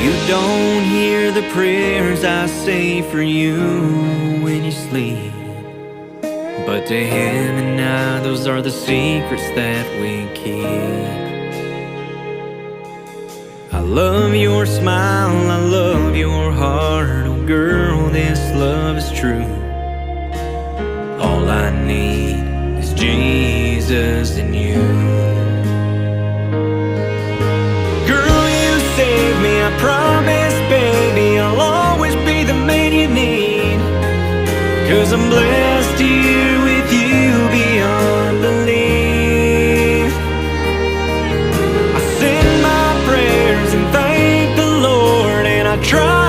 You don't hear the prayers I say for you when you sleep, but to Him and I, those are the secrets that we keep. I love your smile, I love your heart. Oh girl, this love is true. All I need is Jesus and you. Girl, you saved me, I promise, baby, I'll always be the man you need. 'Cause I'm blessed here with you beyond belief. I send my prayers and thank the Lord, and I try